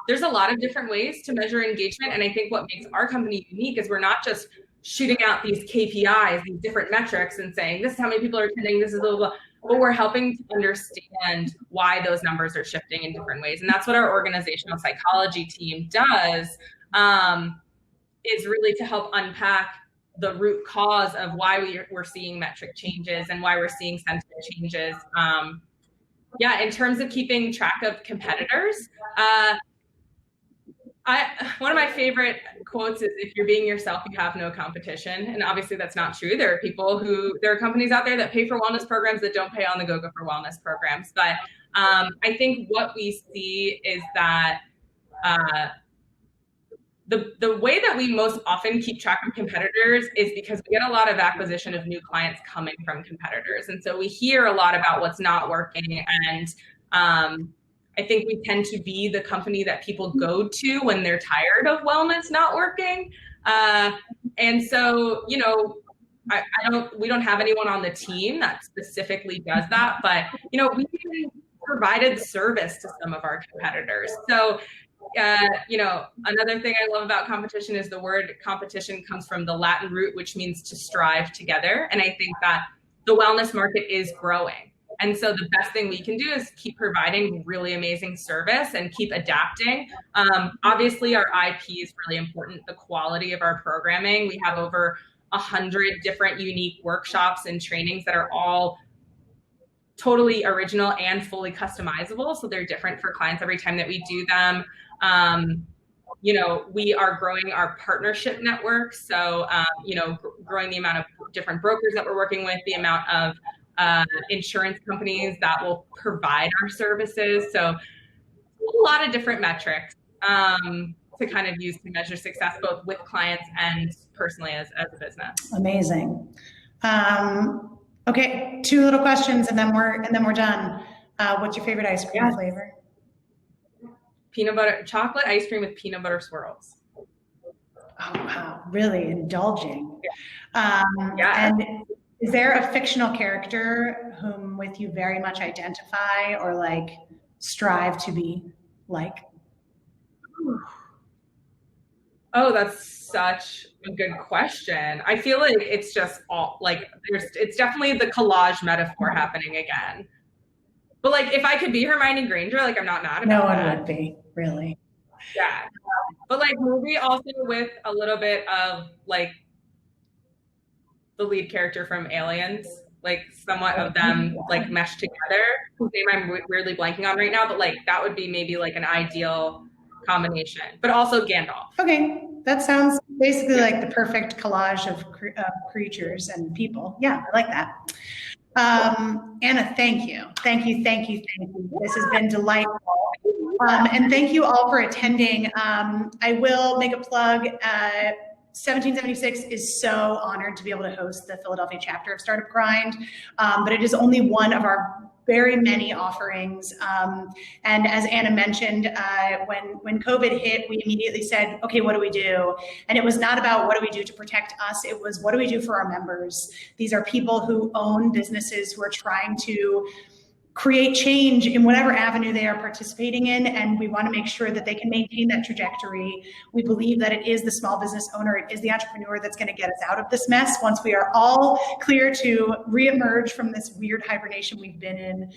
there's a lot of different ways to measure engagement. And I think what makes our company unique is we're not just shooting out these KPIs, these different metrics, and saying, this is how many people are attending, this is blah, blah, blah. But we're helping to understand why those numbers are shifting in different ways. And that's what our organizational psychology team does. is really to help unpack the root cause of why we're seeing metric changes and why we're seeing sentiment changes. In terms of keeping track of competitors, one of my favorite quotes is, if you're being yourself, you have no competition. And obviously that's not true. There are companies out there that pay for wellness programs that don't pay On the Goga for wellness programs. But I think what we see is that the way that we most often keep track of competitors is because we get a lot of acquisition of new clients coming from competitors. And so we hear a lot about what's not working. And I think we tend to be the company that people go to when they're tired of wellness not working. And so, we don't have anyone on the team that specifically does that, but, we provided service to some of our competitors. So, another thing I love about competition is the word competition comes from the Latin root, which means to strive together. And I think that the wellness market is growing. And so the best thing we can do is keep providing really amazing service and keep adapting. Obviously, our IP is really important, the quality of our programming. We have over 100 different unique workshops and trainings that are all totally original and fully customizable. So they're different for clients every time that we do them. We are growing our partnership network. So, growing the amount of different brokers that we're working with, the amount of insurance companies that will provide our services. So a lot of different metrics to kind of use to measure success, both with clients and personally as a business. Amazing. Okay, 2 little questions and then we're done. What's your favorite ice cream flavor? Peanut butter, chocolate ice cream with peanut butter swirls. Oh, wow. Really indulging. And is there a fictional character whom with you very much identify or like strive to be like? Oh, that's such a good question. I feel like it's just all like it's definitely the collage metaphor happening again. But like, if I could be Hermione Granger, like, I'm not mad about that. No one would be, really. Yeah. But like, maybe also with a little bit of like the lead character from Aliens, like somewhat of them like meshed together, whose name I'm weirdly blanking on right now, but like that would be maybe like an ideal combination. But also Gandalf. Okay, that sounds basically like the perfect collage of creatures and people. Yeah, I like that. Anna, thank you. This has been delightful. And thank you all for attending. I will make a plug. 1776 is so honored to be able to host the Philadelphia chapter of StartupGrind, but it is only one of our very many offerings. And as Anna mentioned, when COVID hit, we immediately said, okay, what do we do? And it was not about what do we do to protect us, it was what do we do for our members? These are people who own businesses who are trying to create change in whatever avenue they are participating in, and we want to make sure that they can maintain that trajectory. We believe that it is the small business owner, it is the entrepreneur that's going to get us out of this mess once we are all clear to reemerge from this weird hibernation we've been in.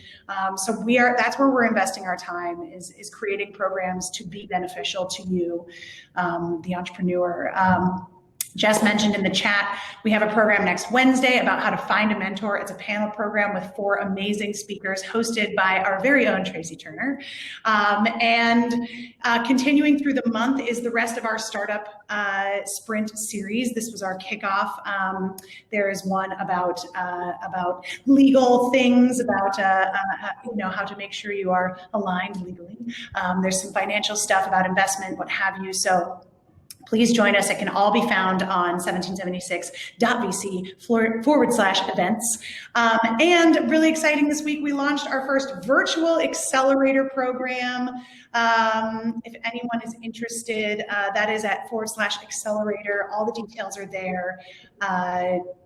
So that's where we're investing our time, is creating programs to be beneficial to you, the entrepreneur. Jess mentioned in the chat, we have a program next Wednesday about how to find a mentor. It's a panel program with 4 amazing speakers hosted by our very own Tracy Turner. And continuing through the month is the rest of our startup sprint series. This was our kickoff. There is one about legal things, about how to make sure you are aligned legally. There's some financial stuff about investment, what have you. So please join us. It can all be found on 1776.vc/events. And really exciting this week, we launched our first virtual accelerator program. If anyone is interested, that is at /accelerator. All the details are there.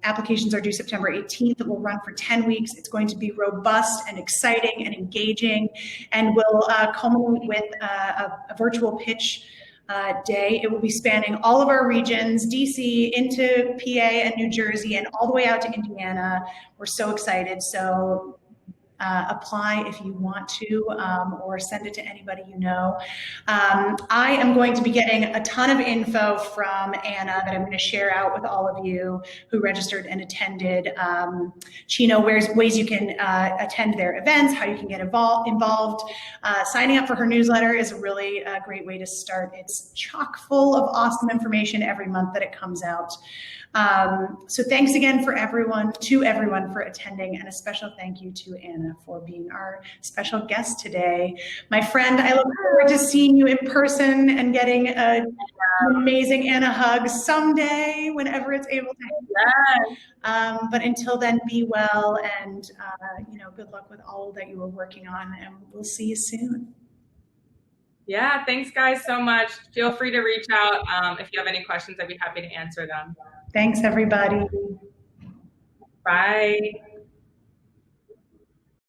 Applications are due September 18th. It will run for 10 weeks. It's going to be robust and exciting and engaging, and will culminate with a virtual pitch day. It will be spanning all of our regions, DC into PA and New Jersey, and all the way out to Indiana. We're so excited. So apply if you want to, or send it to anybody you know. I am going to be getting a ton of info from Anna that I'm going to share out with all of you who registered and attended. Chino, ways you can attend their events, how you can get involved. Signing up for her newsletter is a really great way to start. It's chock full of awesome information every month that it comes out. So thanks again to everyone for attending, and a special thank you to Anna for being our special guest today. My friend, I look forward to seeing you in person and getting an amazing Anna hug someday, whenever it's able to happen. But until then, be well, and good luck with all that you are working on, and we'll see you soon. Yeah, thanks guys so much. Feel free to reach out if you have any questions. I'd be happy to answer them. Thanks, everybody. Bye.